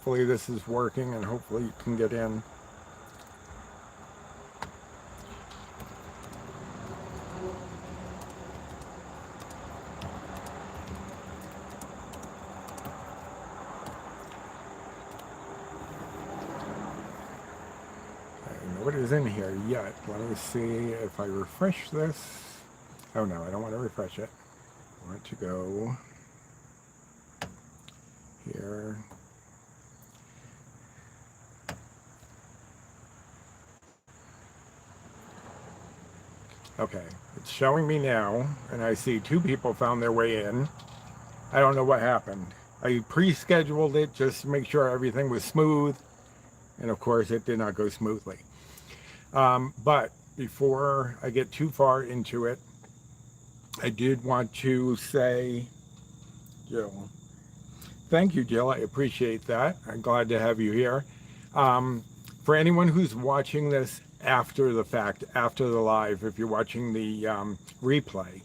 Hopefully this is working and hopefully you can get in. Nobody's in here yet. Let me see if I refresh this. Oh no, I don't want to refresh it. I want to go here. Okay, it's showing me now, and I see 2 people found their way in. I don't know what happened. I pre-scheduled it just to make sure everything was smooth, and of course it did not go smoothly. But before I get too far into it, I did want to say, Jill, thank you, Jill. I appreciate that. I'm glad to have you here. For anyone who's watching this after the fact, after the live, if you're watching the replay,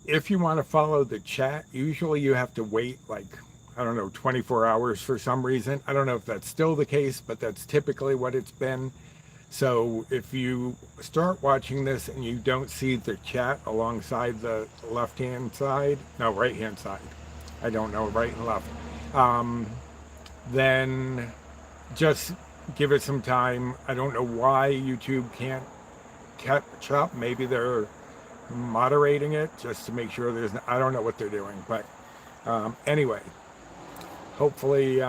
if you want to follow the chat, usually you have to wait like, I don't know, 24 hours for some reason. I don't know if that's still the case, but that's typically what it's been. So if you start watching this and you don't see the chat alongside the left-hand side, no, right-hand side, I don't know, right and left, then just give it some time. I don't know why YouTube can't catch up. Maybe they're moderating it just to make sure there's, I don't know what they're doing. But anyway, hopefully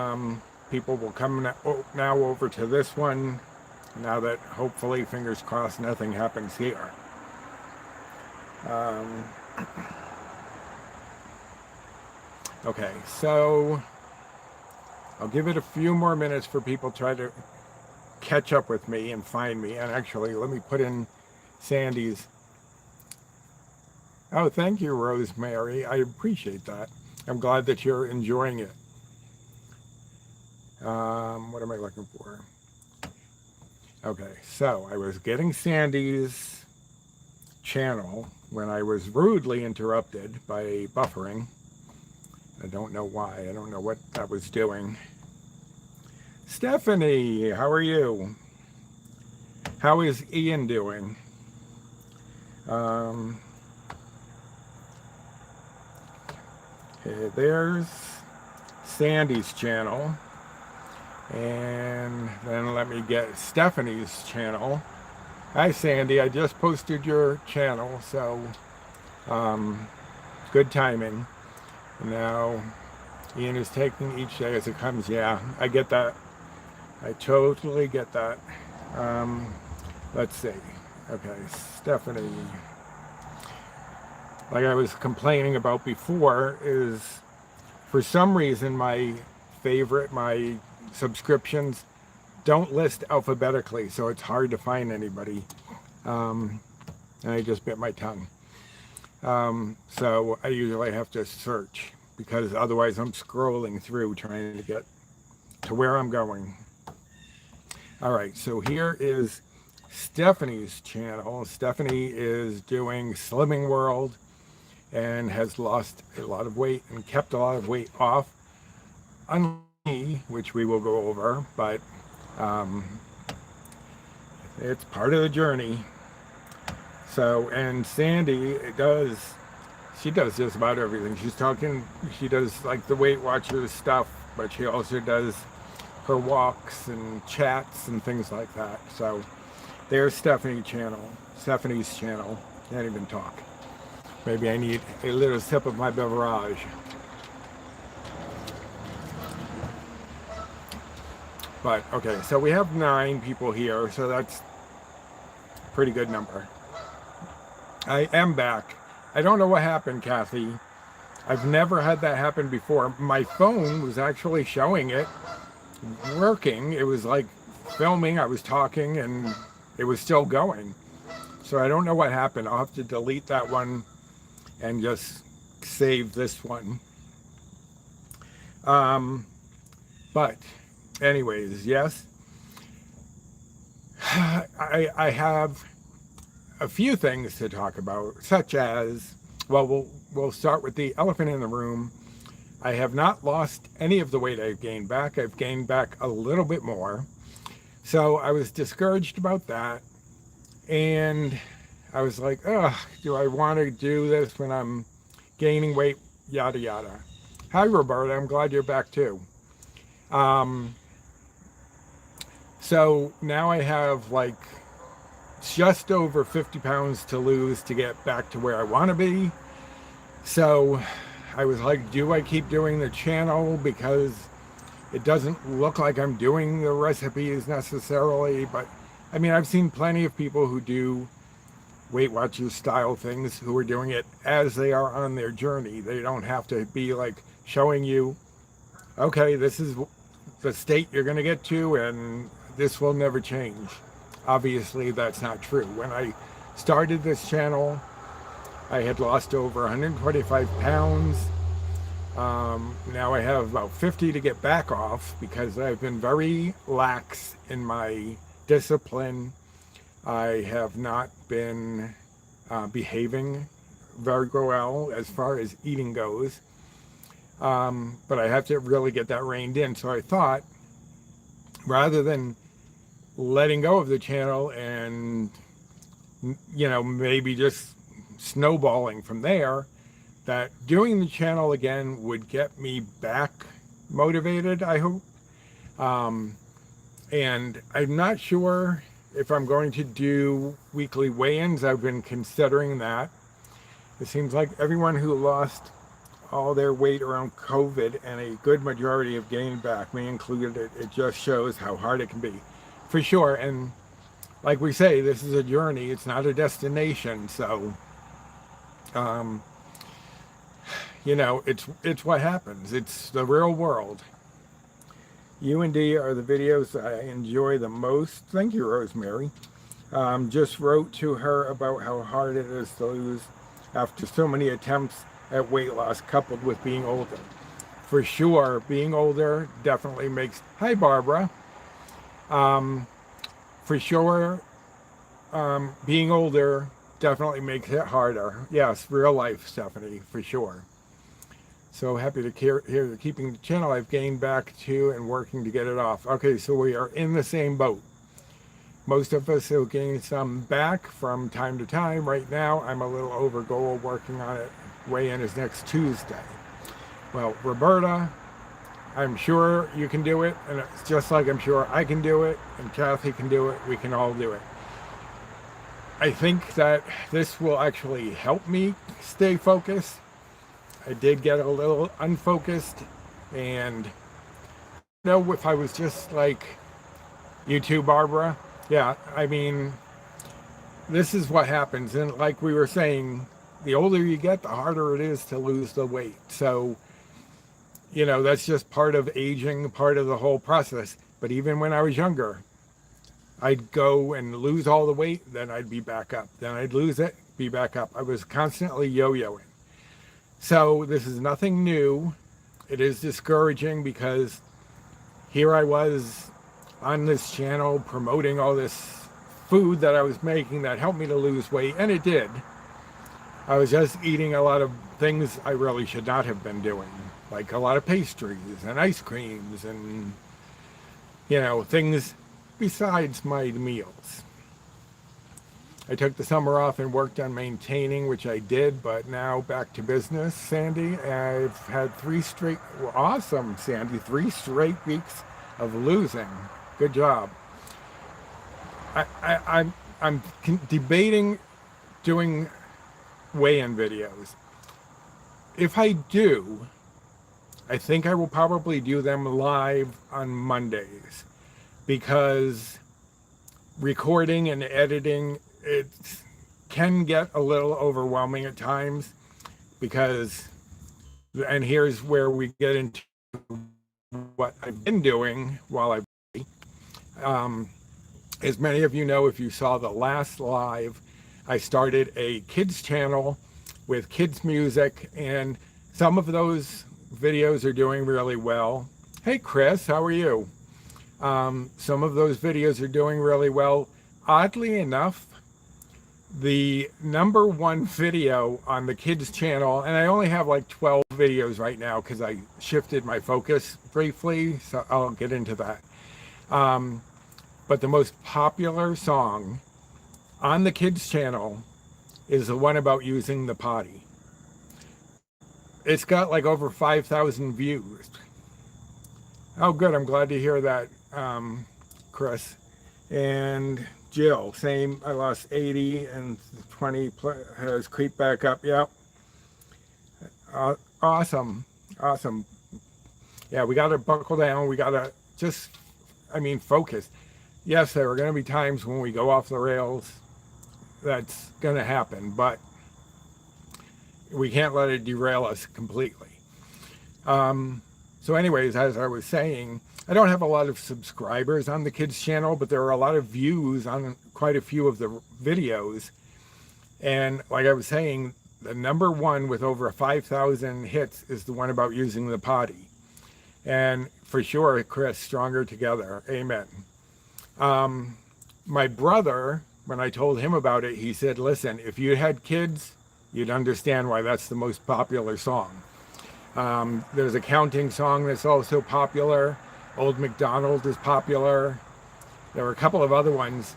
people will come now over to this one, now that hopefully, fingers crossed, nothing happens here. Okay, so I'll give it a few more minutes for people to try to catch up with me and find me. And actually, let me put in Sandy's. Oh, thank you, Rosemary. I appreciate that. I'm glad that you're enjoying it. What am I looking for? Okay, so I was getting Sandy's channel when I was rudely interrupted by buffering. I don't know why. I don't know what that was doing. Stephanie, how are you? How is Ian doing? Okay, there's Sandy's channel. And then let me get Stephanie's channel. Hi, Sandy. I just posted your channel, so good timing. Now, Ian is taking each day as it comes. Yeah, I get that. I totally get that. Let's see. Okay, Stephanie. Like I was complaining about before, is for some reason my subscriptions don't list alphabetically, so it's hard to find anybody. And I just bit my tongue. So I usually have to search, because otherwise I'm scrolling through trying to get to where I'm going. All right, so here is Stephanie's channel. Stephanie is doing Slimming World and has lost a lot of weight and kept a lot of weight off, which we will go over, but it's part of the journey. So, and Sandy she does just about everything. She does like the Weight Watchers stuff, but she also does her walks and chats and things like that. So there's Stephanie's channel. Can't even talk. Maybe I need a little sip of my beverage. But okay, so we have 9 people here, so that's a pretty good number. I am back. I don't know what happened, Kathy. I've never had that happen before. My phone was actually showing it working. It was like filming, I was talking, and it was still going. So I don't know what happened. I'll have to delete that one and just save this one. But anyways, yes, I have a few things to talk about, such as, well, we'll start with the elephant in the room. I have not lost any of the weight I've gained back. I've gained back a little bit more. So I was discouraged about that. And I was like, ugh, do I want to do this when I'm gaining weight? Yada, yada. Hi, Roberta. I'm glad you're back too. Um, so now I have like just over 50 pounds to lose to get back to where I want to be. So I was like, do I keep doing the channel? Because it doesn't look like I'm doing the recipes necessarily. But I mean, I've seen plenty of people who do Weight Watchers style things who are doing it as they are on their journey. They don't have to be like showing you, okay, this is the state you're going to get to and this will never change. Obviously, that's not true. When I started this channel, I had lost over 125 pounds. Now I have about 50 to get back off because I've been very lax in my discipline. I have not been behaving very well as far as eating goes. But I have to really get that reined in. So I thought, rather than letting go of the channel and, you know, maybe just snowballing from there, that doing the channel again would get me back motivated, I hope. And I'm not sure if I'm going to do weekly weigh-ins. I've been considering that. It seems like everyone who lost all their weight around COVID and a good majority have gained back, me included. It just shows how hard it can be, for sure. And like we say, this is a journey. It's not a destination. So, you know, it's what happens. It's the real world. U and D are the videos I enjoy the most. Thank you, Rosemary. Just wrote to her about how hard it is to lose after so many attempts at weight loss coupled with being older. For sure, being older definitely makes... Hi, Barbara. For sure, being older definitely makes it harder. Yes, real life, Stephanie, for sure. So happy to hear you're keeping the channel. I've gained back too and working to get it off. Okay, so we are in the same boat. Most of us have gained some back from time to time. Right now, I'm a little over goal, working on it. Weigh-in is next Tuesday. Well, Roberta, I'm sure you can do it, and it's just like I'm sure I can do it, and Kathy can do it. We can all do it. I think that this will actually help me stay focused. I did get a little unfocused, and I don't know if I was just like you too, Barbara. Yeah, I mean, this is what happens. And like we were saying, the older you get, the harder it is to lose the weight. So, you know, that's just part of aging, part of the whole process. But even when I was younger, I'd go and lose all the weight, then I'd be back up. Then I'd lose it, be back up. I was constantly yo-yoing. So this is nothing new. It is discouraging because here I was on this channel promoting all this food that I was making that helped me to lose weight, and it did. I was just eating a lot of things I really should not have been doing, like a lot of pastries and ice creams and, you know, things besides my meals. I took the summer off and worked on maintaining, which I did, but now back to business, Sandy. I've had awesome, Sandy, 3 straight weeks of losing. Good job. I'm debating doing weigh-in videos. If I do, I think I will probably do them live on Mondays, because recording and editing, it can get a little overwhelming at times, because, and here's where we get into what I've been doing while I've as many of you know, if you saw the last live, I started a kids channel with kids music, and some of those videos are doing really well. Hey Chris, how are you? Some of those videos are doing really well. Oddly enough, The number one video on the kids channel, and I only have like 12 videos right now because I shifted my focus briefly, so I'll get into that. But the most popular song on the kids channel is the one about using the potty. It's got like over 5,000 views. Oh, good. I'm glad to hear that, Chris. And Jill, same. I lost 80 and 20 has creeped back up. Yep. Awesome. Awesome. Yeah, we got to buckle down. We got to just, focus. Yes, there are going to be times when we go off the rails. That's going to happen, but we can't let it derail us completely. So anyways, as I was saying, I don't have a lot of subscribers on the kids channel, but there are a lot of views on quite a few of the videos. And like I was saying, the number one with over 5,000 hits is the one about using the potty. And for sure, Chris, stronger together. Amen. My brother, when I told him about it, he said, listen, if you had kids, you'd understand why that's the most popular song. There's a counting song that's also popular. Old MacDonald is popular. There are a couple of other ones.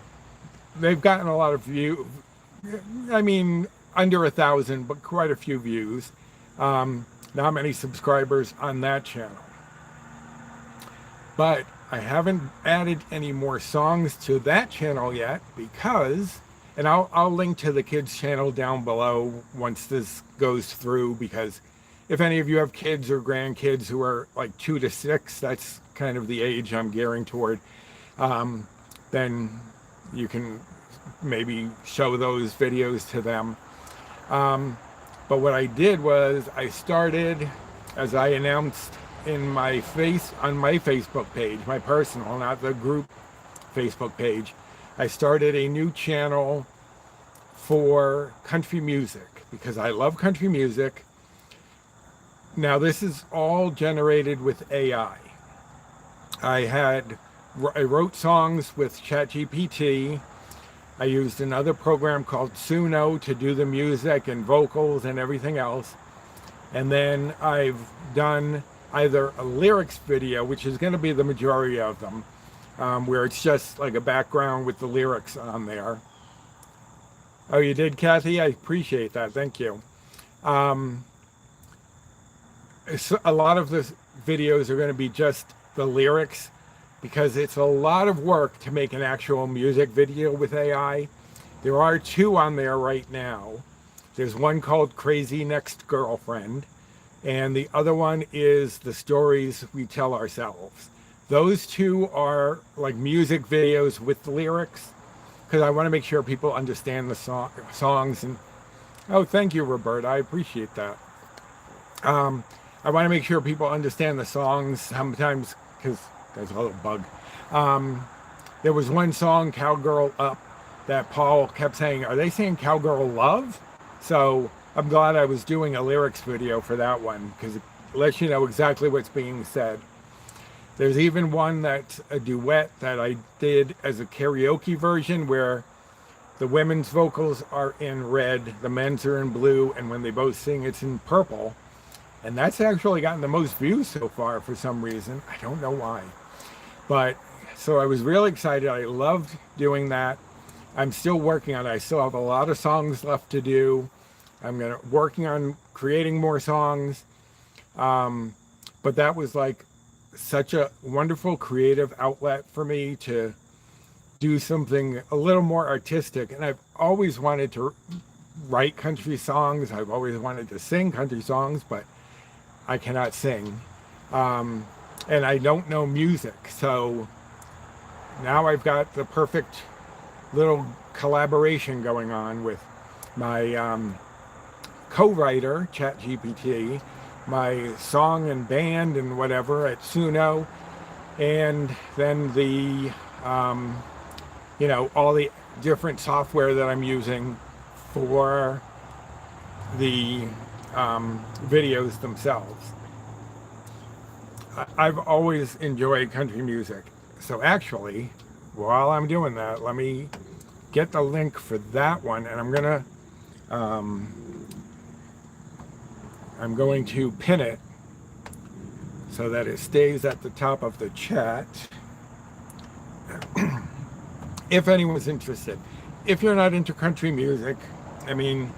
They've gotten a lot of views. Under 1,000, but quite a few views. Not many subscribers on that channel. But I haven't added any more songs to that channel yet because, and I'll link to the kids channel down below once this goes through, because if any of you have kids or grandkids who are like 2 to 6, that's kind of the age I'm gearing toward, then you can maybe show those videos to them. But what I did was I started, as I announced on my Facebook page, my personal, not the group Facebook page, I started a new channel for country music because I love country music. Now this is all generated with AI. I wrote songs with ChatGPT. I used another program called Suno to do the music and vocals and everything else. And then I've done either a lyrics video, which is going to be the majority of them, where it's just like a background with the lyrics on there. Oh, you did, Kathy? I appreciate that. Thank you. A lot of the videos are going to be just the lyrics because it's a lot of work to make an actual music video with AI. There are 2 on there right now. There's one called Crazy Next Girlfriend, and the other one is The Stories We Tell Ourselves. Those 2 are like music videos with the lyrics because I want to make sure people understand the songs. And oh, thank you, Roberta. I appreciate that. I want to make sure people understand the songs sometimes because there's a little bug. There was one song, Cowgirl Up, that Paul kept saying, are they saying Cowgirl Love? So I'm glad I was doing a lyrics video for that one because it lets you know exactly what's being said. There's even one that's a duet that I did as a karaoke version where the women's vocals are in red, the men's are in blue, and when they both sing, it's in purple. And that's actually gotten the most views so far for some reason. I don't know why. But so I was really excited. I loved doing that. I'm still working on it. I still have a lot of songs left to do. I'm working on creating more songs. But that was like such a wonderful creative outlet for me to do something a little more artistic. And I've always wanted to write country songs. I've always wanted to sing country songs, but I cannot sing. And I don't know music. So now I've got the perfect little collaboration going on with my co-writer, ChatGPT, my song and band and whatever at Suno, and then the, all the different software that I'm using for the videos themselves. I've always enjoyed country music. So actually, while I'm doing that, let me get the link for that one, and I'm going to pin it so that it stays at the top of the chat if anyone's interested. If you're not into country music, I mean,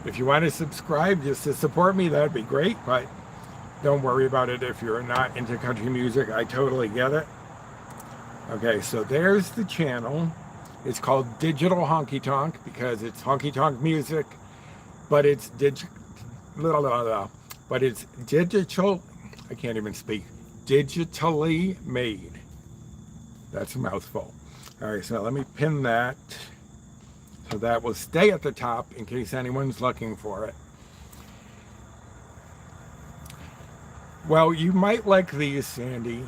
if you want to subscribe just to support me, that'd be great, but don't worry about it if you're not into country music. I totally get it. Okay, so there's the channel. It's called Digital Honky Tonk because it's honky tonk music, but it's digital. I can't even speak. Digitally made. That's a mouthful. All right, so let me pin that so that will stay at the top in case anyone's looking for it. Well, you might like these, Sandy.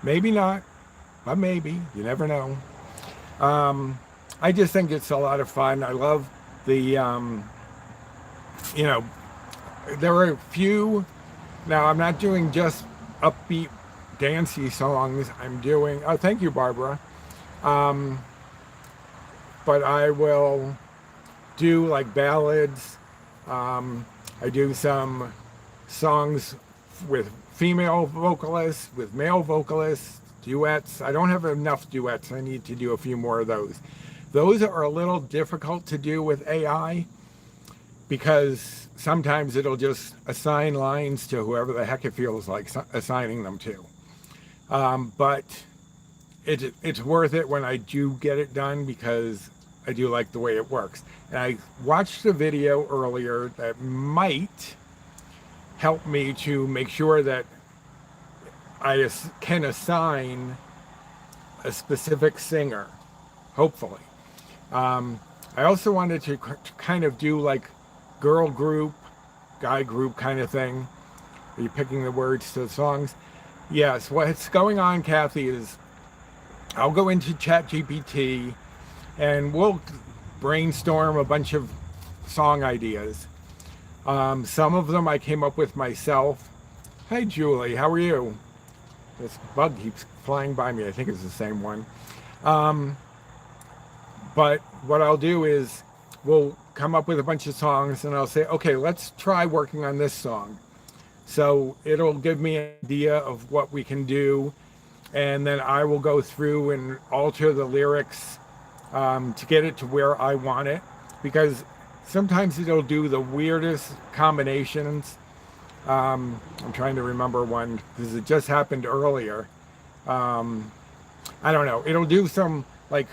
Maybe not, but maybe. You never know. I just think it's a lot of fun. I love the, you know, there are a few. Now, I'm not doing just upbeat, dancey songs. I'm doing, oh, thank you, Barbara. But I will do like ballads. I do some songs with female vocalists, with male vocalists, duets. I don't have enough duets. I need to do a few more of those. Those are a little difficult to do with AI because sometimes it'll just assign lines to whoever the heck it feels like assigning them to. But it's worth it when I do get it done because I do like the way it works. And I watched a video earlier that might help me to make sure that I can assign a specific singer, hopefully. I also wanted to kind of do like girl group, guy group kind of thing. Are you picking the words to the songs? Yes, what's going on, Kathy, is I'll go into ChatGPT and we'll brainstorm a bunch of song ideas. Some of them I came up with myself. Hey, Julie, how are you? This bug keeps flying by me. I think it's the same one. But what I'll do is we'll come up with a bunch of songs and I'll say, okay, let's try working on this song. So it'll give me an idea of what we can do. And then I will go through and alter the lyrics to get it to where I want it. Because sometimes it'll do the weirdest combinations. I'm trying to remember one because it just happened earlier. I don't know. It'll do some like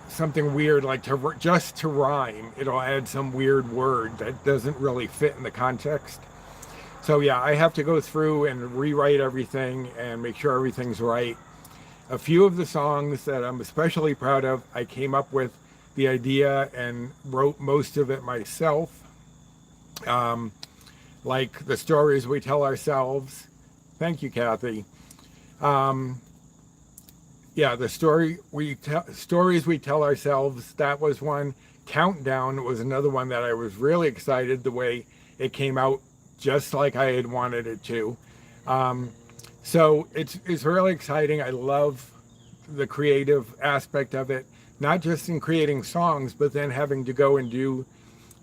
something weird, like just to rhyme. It'll add some weird word that doesn't really fit in the context. So yeah, I have to go through and rewrite everything and make sure everything's right. A few of the songs that I'm especially proud of, I came up with the idea and wrote most of it myself. Like the stories we tell ourselves. Thank you, Kathy. Yeah, the stories we tell ourselves, that was one. Countdown was another one that I was really excited the way it came out, just like I had wanted it to. So it's really exciting. I love the creative aspect of it, not just in creating songs, but then having to go and do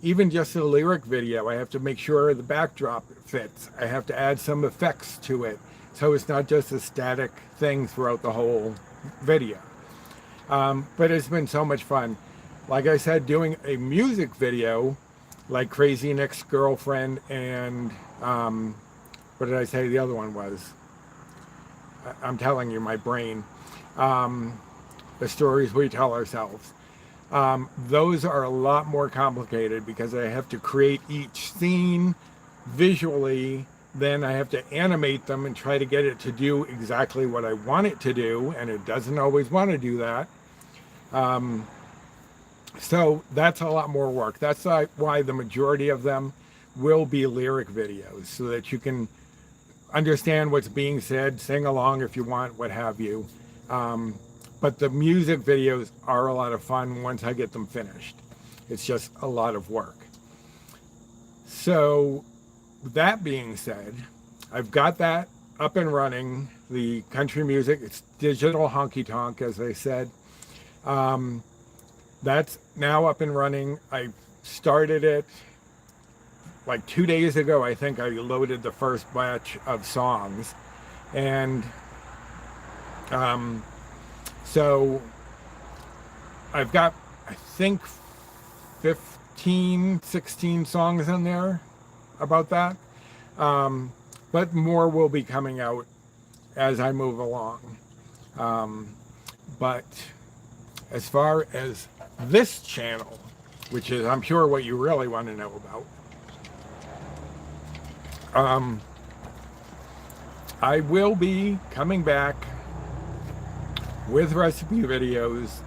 even just a lyric video. I have to make sure the backdrop fits. I have to add some effects to it, so it's not just a static thing throughout the whole video. But it's been so much fun. Like I said, doing a music video like Crazy Nick's Girlfriend and what did I say the other one was? I'm telling you, my brain. The stories we tell ourselves. Those are a lot more complicated because I have to create each scene visually, then I have to animate them and try to get it to do exactly what I want it to do, and it doesn't always want to do that. So that's a lot more work. That's why the majority of them will be lyric videos, so that you can understand what's being said, sing along if you want, what have you. But the music videos are a lot of fun once I get them finished. It's just a lot of work. So that being said, I've got that up and running, the country music. It's digital honky tonk, as I said. That's now up and running. I started it like 2 days ago. I think I loaded the first batch of songs. And so I've got, I think, 15, 16 songs in there about that. But more will be coming out as I move along. But as far as this channel, which is, I'm sure, what you really want to know about, I will be coming back with recipe videos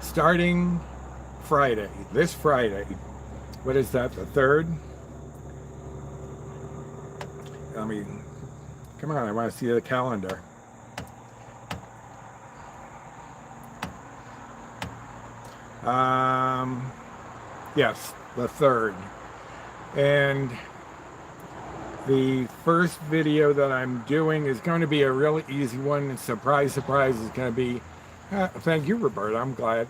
starting Friday, this Friday. What is that, the 3rd? I mean, come on, I want to see the calendar. Yes, the 3rd. And the first video that I'm doing is going to be a really easy one. And surprise, surprise, is going to be, thank you, Roberta, I'm glad.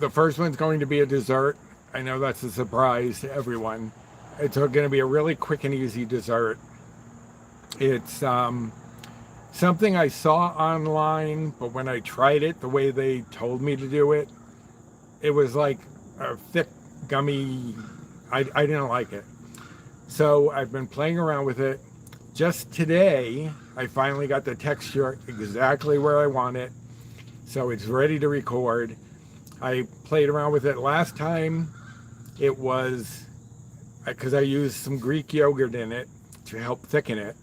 The first one's going to be a dessert. I know that's a surprise to everyone. It's going to be a really quick and easy dessert. It's something I saw online, but when I tried it the way they told me to do it, it was like a thick, gummy, I didn't like it. So I've been playing around with it. Just today, I finally got the texture exactly where I want it. So it's ready to record. I played around with it last time. It was, because I used some Greek yogurt in it to help thicken it.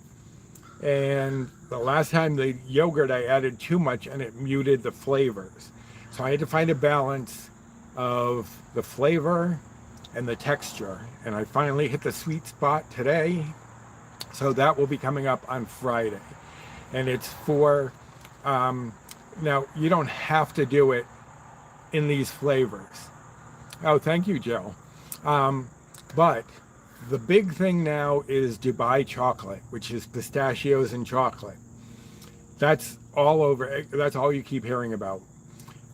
And the last time the yogurt, I added too much and it muted the flavors. So I had to find a balance of the flavor and the texture. And I finally hit the sweet spot today. So that will be coming up on Friday. And it's for, now you don't have to do it in these flavors. Oh, thank you, Jill. But the big thing now is Dubai chocolate, which is pistachios and chocolate. That's all over. That's all you keep hearing about.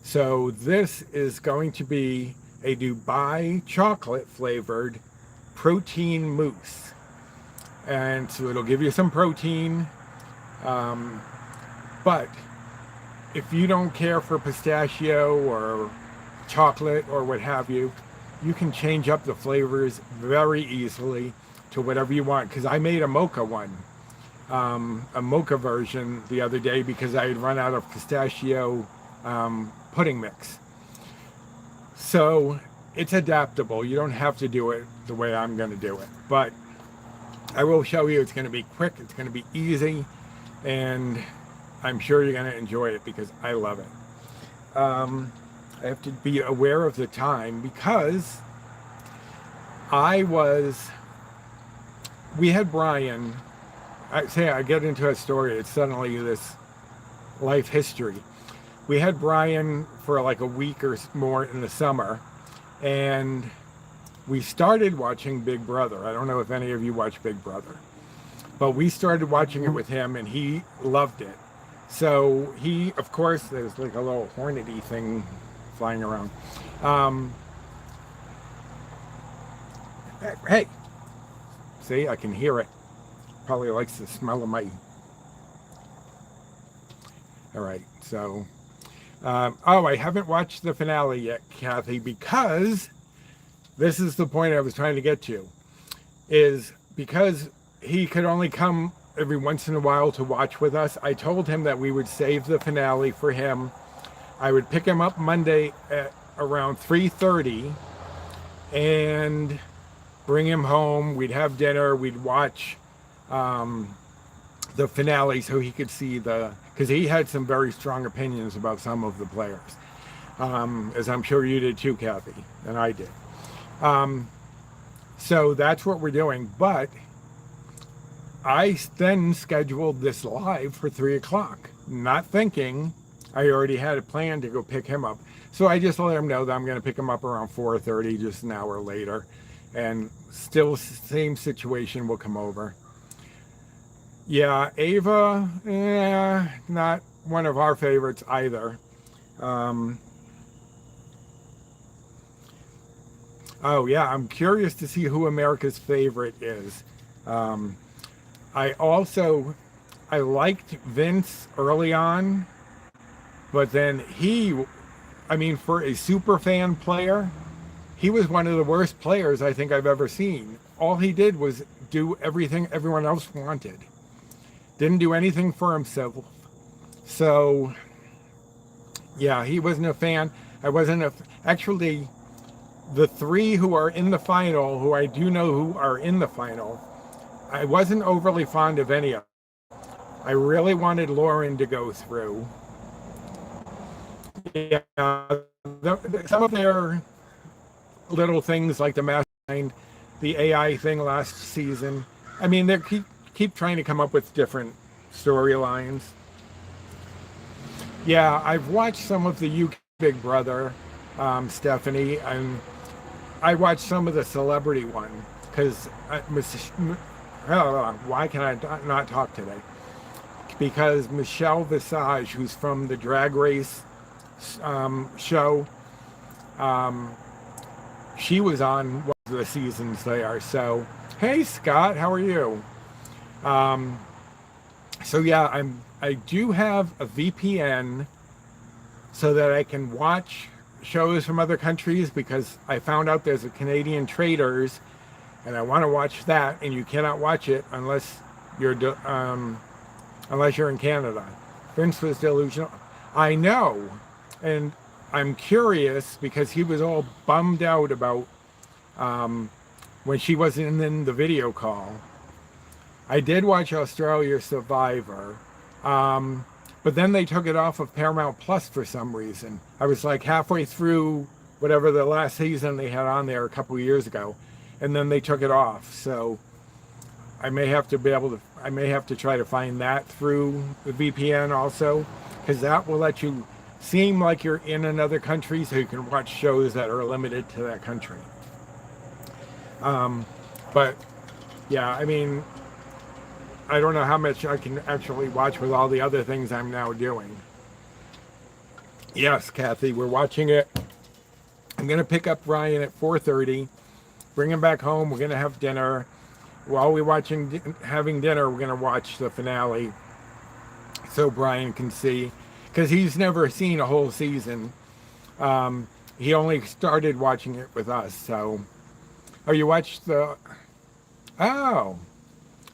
So this is going to be a Dubai chocolate flavored protein mousse. And so it'll give you some protein. But if you don't care for pistachio or chocolate or what have you, you can change up the flavors very easily to whatever you want. Because I made a mocha one, a mocha version the other day because I had run out of pistachio pudding mix. So it's adaptable. You don't have to do it the way I'm going to do it. But I will show you. It's going to be quick. It's going to be easy. And I'm sure you're going to enjoy it because I love it. I have to be aware of the time because we had Brian, I get into a story, it's suddenly this life history. We had Brian for like a week or more in the summer, and we started watching Big Brother. I don't know if any of you watch Big Brother, but we started watching it with him and he loved it. So he, of course, there's like a little hornety thing flying around. Hey, see, I can hear it. Probably likes the smell of my... All right, so... oh, I haven't watched the finale yet, Kathy, because this is the point I was trying to get to, is because he could only come every once in a while to watch with us. I told him that we would save the finale for him. I would pick him up Monday at around 3:30 and bring him home. We'd have dinner. We'd watch the finale so he could see because he had some very strong opinions about some of the players, as I'm sure you did too, Kathy, and I did. So that's what we're doing. But I then scheduled this live for 3 o'clock, not thinking I already had a plan to go pick him up. So I just let him know that I'm going to pick him up around 4:30, just an hour later. And still same situation, will come over. Yeah, Ava, not one of our favorites either. Um, oh yeah, I'm curious to see who America's favorite is. Um, I also I liked Vince early on, but then I mean, for a super fan player, he was one of the worst players I think I've ever seen. All he did was do everything everyone else wanted. Didn't do anything for himself. So yeah, he wasn't a fan. I wasn't a actually the three who are in the final, who I do know who are in the final. I wasn't overly fond of any of them. I really wanted Lauren to go through. Yeah, some of their little things like the mastermind, the AI thing last season. I mean, they keep trying to come up with different storylines. Yeah, I've watched some of the UK Big Brother, Stephanie, and I watched some of the celebrity one because why can I not talk today? Because Michelle Visage, who's from the Drag Race show, um, she was on one of the seasons there. So, hey Scott, how are you? Um, so yeah, I do have a VPN so that I can watch shows from other countries because I found out there's a Canadian Traders, and I want to watch that, and you cannot watch it you're unless you're in Canada. Vince was delusional. I know, and I'm curious because he was all bummed out about um, when she wasn't in the video call. I did watch Australia Survivor, um, but then they took it off of Paramount Plus for some reason. I was like halfway through whatever the last season they had on there a couple of years ago, and then they took it off. So I may have to try to find that through the VPN also, because that will let you seem like you're in another country so you can watch shows that are limited to that country. Um, but yeah, I mean, I don't know how much I can actually watch with all the other things I'm now doing. Yes, Kathy, we're watching it. I'm going to pick up Ryan at 4:30, bring him back home. We're going to have dinner. While we're having dinner, we're going to watch the finale so Brian can see, because he's never seen a whole season. He only started watching it with us. So, oh, you watched the? Oh,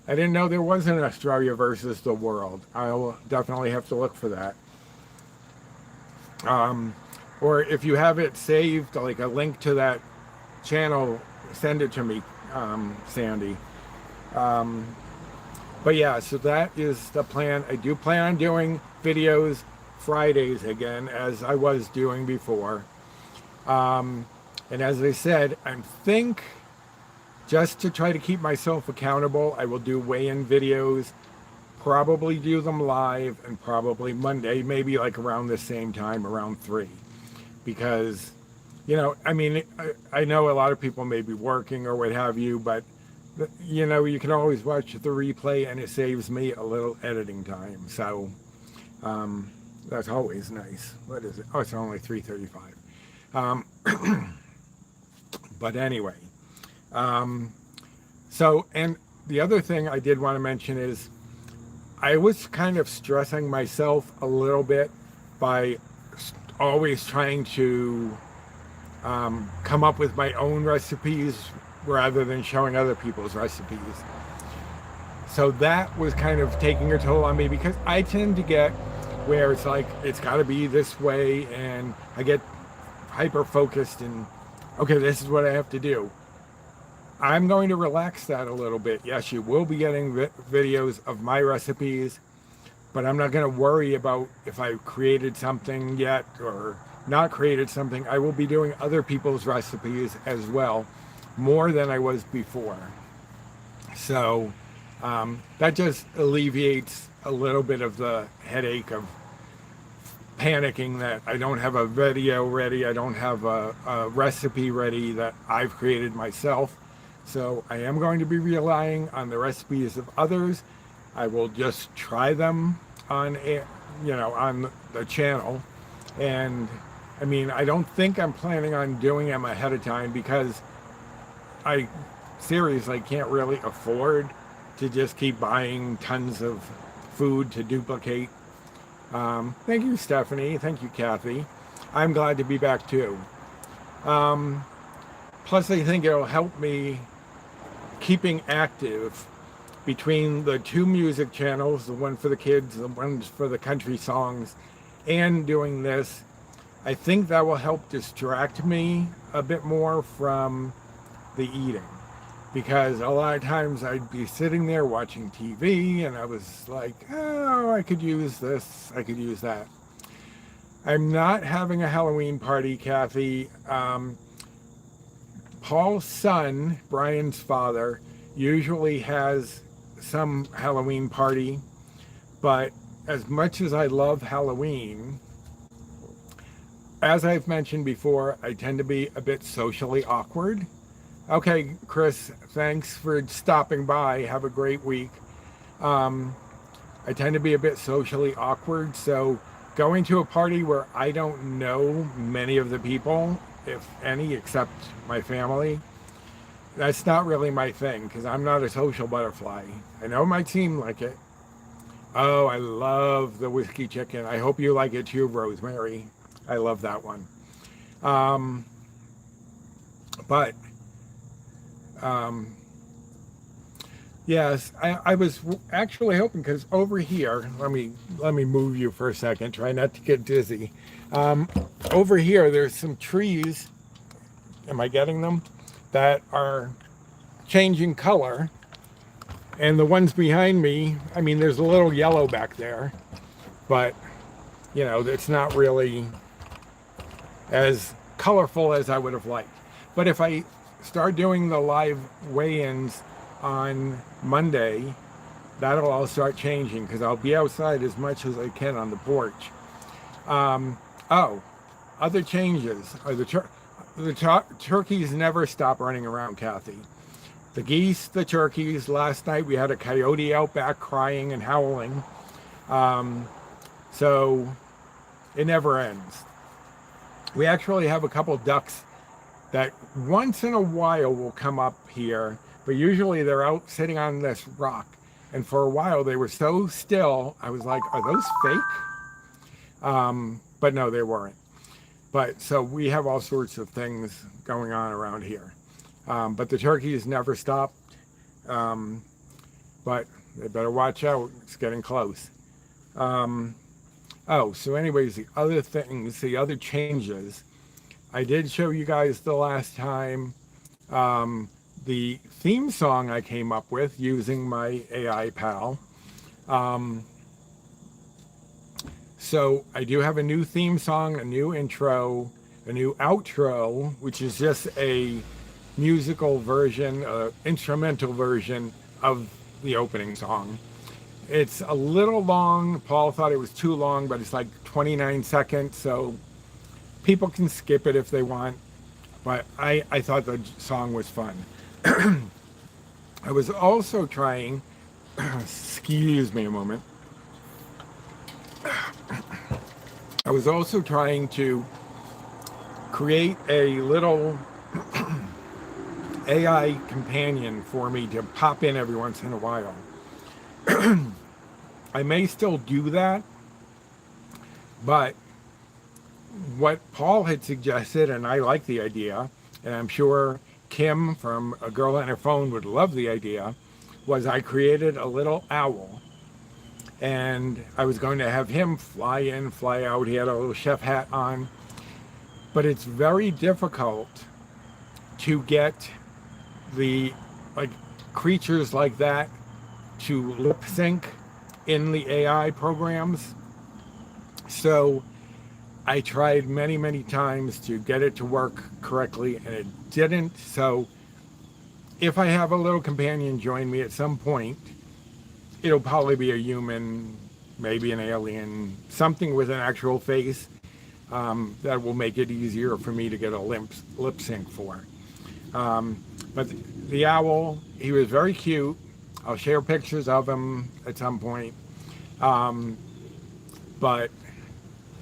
I didn't know there was an Australia versus the world. I'll definitely have to look for that. Or if you have it saved, like a link to that channel, send it to me, Sandy. Um, but yeah, so that is the plan. I do plan on doing videos Fridays again, as I was doing before. And as I said, I think just to try to keep myself accountable, I will do weigh-in videos, probably do them live, and probably Monday, maybe like around the same time, around 3. Because, I mean, I know a lot of people may be working or what have you, but, you can always watch the replay and it saves me a little editing time. So, that's always nice. What is it? Oh, it's only 3:35. But anyway, so, and the other thing I did want to mention is I was kind of stressing myself a little bit by always trying to come up with my own recipes rather than showing other people's recipes. So that was kind of taking a toll on me because I tend to get where it's like, it's got to be this way, and I get hyper focused and, okay, this is what I have to do. I'm going to relax that a little bit. Yes, you will be getting videos of my recipes, but I'm not going to worry about if I've created something yet or not created something. I will be doing other people's recipes as well, more than I was before. So that just alleviates a little bit of the headache of panicking that I don't have a video ready, I don't have a recipe ready that I've created myself. So I am going to be relying on the recipes of others, I will just try them on on the channel. And I mean, I don't think I'm planning on doing them ahead of time because I seriously can't really afford to just keep buying tons of food to duplicate. Thank you, Stephanie. Thank you, Kathy. I'm glad to be back too. Um, Plus, I think it'll help me keeping active between the two music channels, the one for the kids, the one for the country songs, and doing this. I think that will help distract me a bit more from the eating, because a lot of times I'd be sitting there watching TV and I was like, oh, I could use this, I could use that. I'm not having a Halloween party, Kathy. Paul's son, Brian's father, usually has some Halloween party, but as much as I love Halloween, as I've mentioned before, I tend to be a bit socially awkward. Okay, Chris, thanks for stopping by. Have a great week. I tend to be a bit socially awkward, so going to a party where I don't know many of the people, if any, except my family, that's not really my thing, because I'm not a social butterfly. I know it might seem like it. Oh, I love the whiskey chicken. I hope you like it too, Rosemary. I love that one. But yes, I was actually hoping, because over here, let me move you for a second. Try not to get dizzy. Over here, there's some trees. Am I getting them? That are changing color, and the ones behind me, I mean, there's a little yellow back there, but you know, it's not really as colorful as I would have liked. But if I start doing the live weigh-ins on Monday, that'll all start changing, because I'll be outside as much as I can on the porch. Oh, other changes are the turkeys never stop running around, Kathy. The geese, the turkeys, last night we had a coyote out back crying and howling. So it never ends. We actually have a couple ducks that once in a while will come up here, but usually they're out sitting on this rock. And for a while they were so still, I was like, are those fake? But no, they weren't. But so we have all sorts of things going on around here. But the turkeys never stopped. But they better watch out. It's getting close. Oh, so anyways, the other things, the other changes, I did show you guys the last time the theme song I came up with using my AI pal. So I do have a new theme song, a new intro, a new outro, which is just a musical version, instrumental version of the opening song. It's a little long. Paul thought it was too long, but it's like 29 seconds, so people can skip it if they want. But I thought the song was fun. I was also trying, excuse me a moment. I was also trying to create a little AI companion for me to pop in every once in a while. I may still do that, but what Paul had suggested, and I like the idea, and I'm sure Kim from A Girl on Her Phone would love the idea, was I created a little owl, and I was going to have him fly in, fly out. He had a little chef hat on, but it's very difficult to get the creatures like that to lip sync in the AI programs. So I tried many times to get it to work correctly, and it didn't. So if I have a little companion join me at some point, it'll probably be a human, maybe an alien, something with an actual face, that will make it easier for me to get a lip sync for. But the owl, he was very cute. I'll share pictures of him at some point. But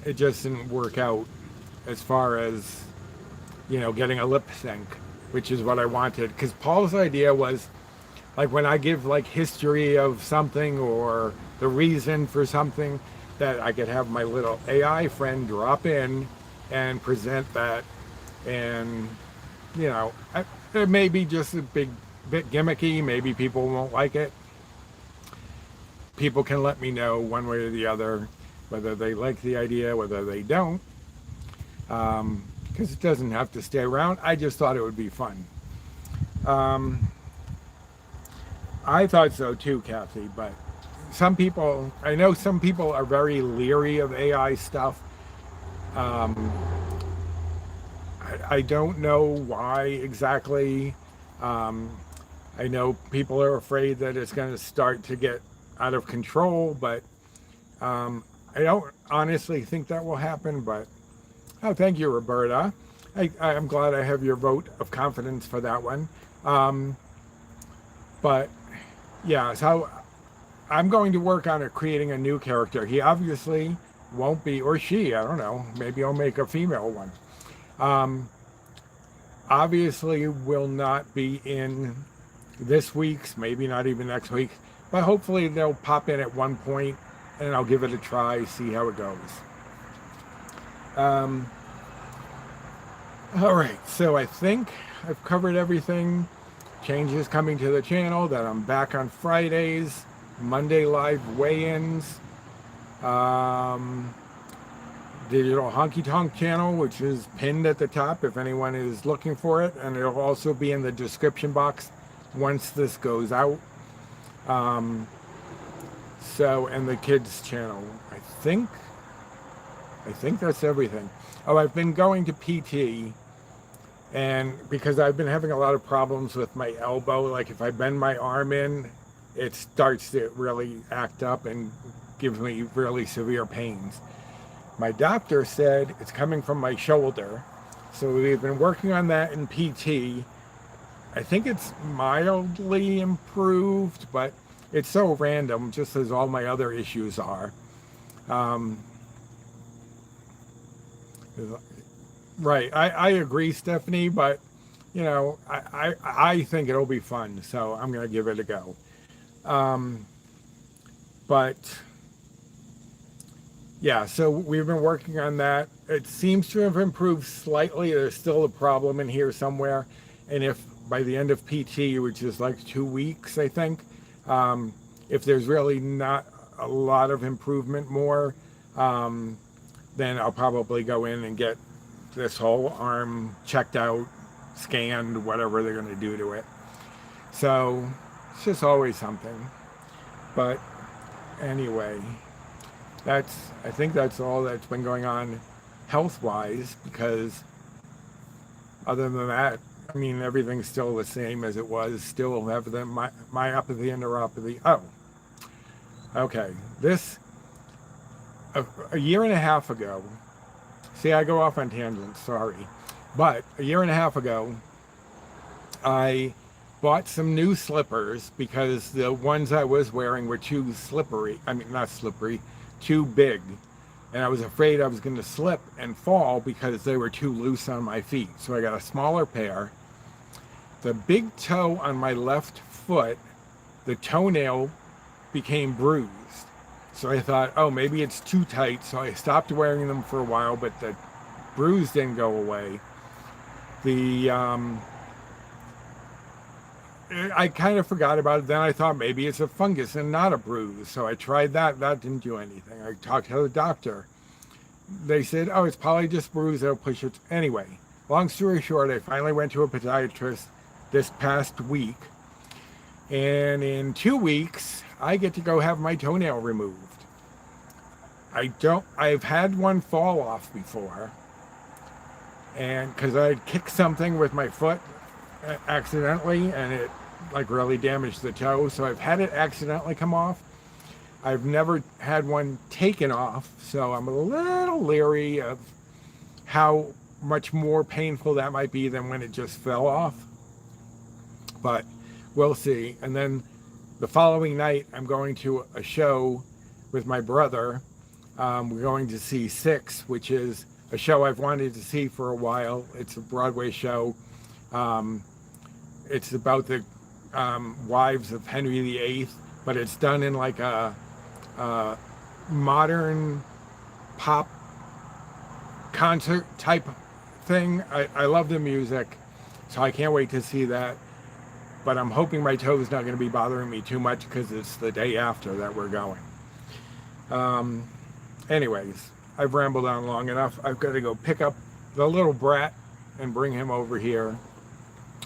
it just didn't work out as far as, getting a lip sync, which is what I wanted. Because Paul's idea was, like, when I give like history of something or the reason for something, that I could have my little AI friend drop in and present that. And, it may be just a bit gimmicky. Maybe people won't like it. People can let me know one way or the other whether they like the idea, whether they don't. Because it doesn't have to stay around. I just thought it would be fun. I thought so too, Kathy, but I know some people are very leery of AI stuff. I don't know why exactly. I know people are afraid that it's going to start to get out of control, but I don't honestly think that will happen. But thank you, Roberta. I'm glad I have your vote of confidence for that one. But yeah, so I'm going to work on creating a new character. He obviously won't be, or she, I don't know, maybe I'll make a female one. Obviously will not be in this week's, maybe not even next week, but hopefully they'll pop in at one point and I'll give it a try, see how it goes. All right, so I think I've covered everything. Changes coming to the channel, that I'm back on Fridays, Monday live weigh-ins, digital honky tonk channel, which is pinned at the top if anyone is looking for it, and it'll also be in the description box once this goes out. And the kids channel, I think that's everything. Oh, I've been going to PT, and because I've been having a lot of problems with my elbow, like if I bend my arm in, it starts to really act up and gives me really severe pains. My doctor said it's coming from my shoulder, so we've been working on that in PT. I think it's mildly improved, but it's so random, just as all my other issues are. Right, I agree, Stephanie, but I think it'll be fun, so I'm going to give it a go. But yeah, so we've been working on that. It seems to have improved slightly. There's still a problem in here somewhere. And if by the end of PT, which is like 2 weeks, I think, if there's really not a lot of improvement more, then I'll probably go in and get this whole arm checked out, scanned, whatever they're going to do to it. So it's just always something. But anyway, I think that's all that's been going on health-wise, because other than that, I mean, everything's still the same as it was. Still have the myopathy and neuropathy. Oh, okay. This, a year and a half ago, see, I go off on tangents, sorry. But a year and a half ago, I bought some new slippers because the ones I was wearing were too slippery. I mean, not slippery, too big. And I was afraid I was going to slip and fall because they were too loose on my feet. So I got a smaller pair. The big toe on my left foot, the toenail became bruised. So I thought, oh, maybe it's too tight. So I stopped wearing them for a while, but the bruise didn't go away. I kind of forgot about it. Then I thought maybe it's a fungus and not a bruise. So I tried that. That didn't do anything. I talked to the doctor. They said, oh, it's probably just bruise. It'll push it. Anyway, long story short, I finally went to a podiatrist this past week. And in 2 weeks, I get to go have my toenail removed. I've had one fall off before. And because I kicked something with my foot accidentally, and it like really damaged the toe, so I've had it accidentally come off. I've never had one taken off, so I'm a little leery of how much more painful that might be than when it just fell off, but we'll see. And then the following night, I'm going to a show with my brother. We're going to see Six, which is a show I've wanted to see for a while. It's a Broadway show. It's about the wives of Henry VIII, but it's done in like a modern pop concert type thing. I love the music, so I can't wait to see that. But I'm hoping my toe's not going to be bothering me too much because it's the day after that we're going. Anyways, I've rambled on long enough. I've got to go pick up the little brat and bring him over here.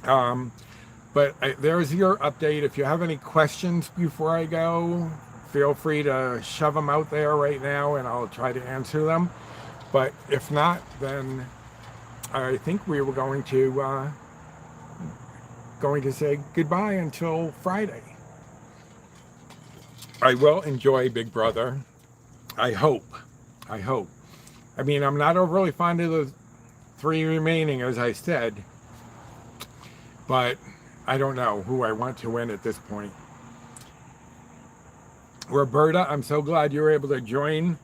There's your update. If you have any questions before I go, feel free to shove them out there right now and I'll try to answer them. But if not, then I think we were going to say goodbye until Friday. I will enjoy Big Brother. I hope. I mean, I'm not overly fond of the 3 remaining, as I said, but I don't know who I want to win at this point. Roberta, I'm so glad you were able to join.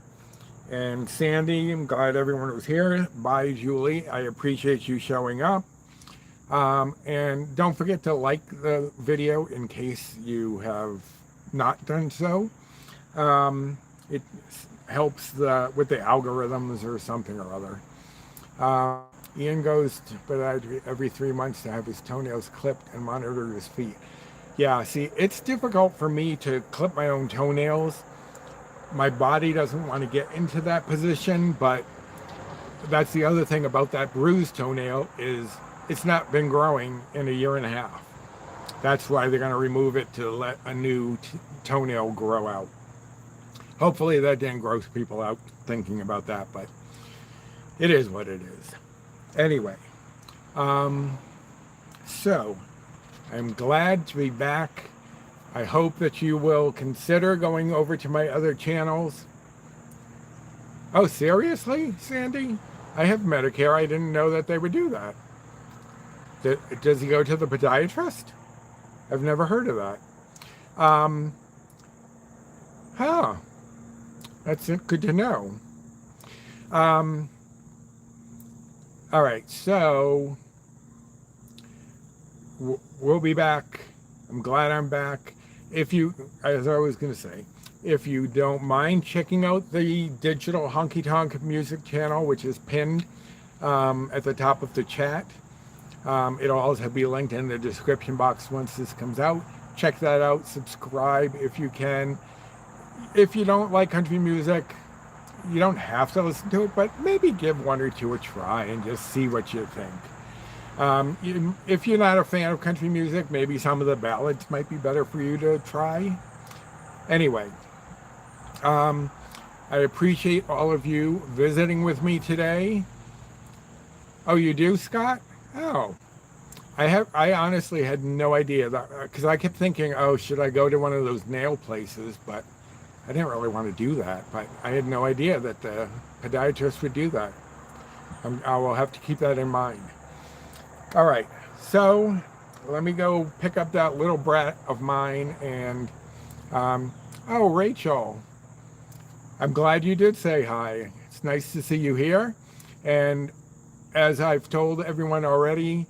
And Sandy, I'm glad everyone was here. Bye, Julie. I appreciate you showing up. And don't forget to like the video in case you have not done so. It helps with the algorithms or something or other. Ian goes to podiatry every 3 months to have his toenails clipped and monitor his feet. Yeah, see, it's difficult for me to clip my own toenails. My body doesn't want to get into that position, but that's the other thing about that bruised toenail is it's not been growing in 1.5 years. That's why they're going to remove it to let a new toenail grow out. Hopefully that didn't gross people out thinking about that, but it is what it is. Anyway, so I'm glad to be back. I hope that you will consider going over to my other channels. Oh, seriously, Sandy? I have Medicare. I didn't know that they would do that. Does he go to the podiatrist? I've never heard of that. That's good to know. All right, so we'll be back. I'm glad I'm back. If you, as I was going to say, if you don't mind checking out the digital honky tonk music channel, which is pinned at the top of the chat, it'll also be linked in the description box once this comes out. Check that out. Subscribe if you can. If you don't like country music, you don't have to listen to it, but maybe give 1 or 2 a try and just see what you think. If you're not a fan of country music, maybe some of the ballads might be better for you to try. Anyway, I appreciate all of you visiting with me today. Oh, you do, Scott? Oh, I honestly had no idea that, because I kept thinking, oh, should I go to one of those nail places? But I didn't really want to do that. But I had no idea that the podiatrist would do that. I will have to keep that in mind. All right, so let me go pick up that little brat of mine. And oh, Rachel, I'm glad you did say hi. It's nice to see you here. And as I've told everyone already,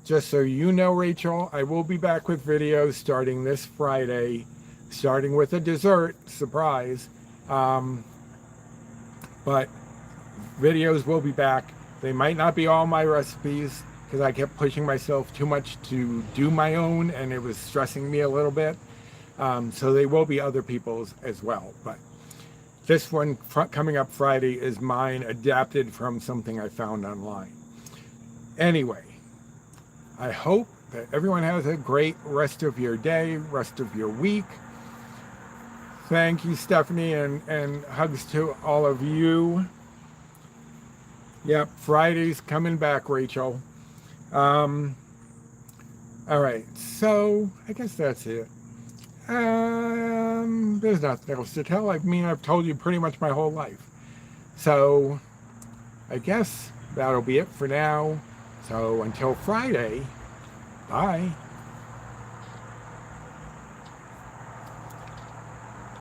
just so you know, Rachel, I will be back with videos starting this Friday, starting with a dessert, surprise. But videos will be back. They might not be all my recipes because I kept pushing myself too much to do my own and it was stressing me a little bit. So they will be other people's as well. But this one coming up Friday is mine, adapted from something I found online. Anyway, I hope that everyone has a great rest of your day, rest of your week. Thank you, Stephanie, and hugs to all of you. Yep, Friday's coming back, Rachel. All right, so I guess that's it. There's nothing else to tell. I mean, I've told you pretty much my whole life. So I guess that'll be it for now. So until Friday, bye.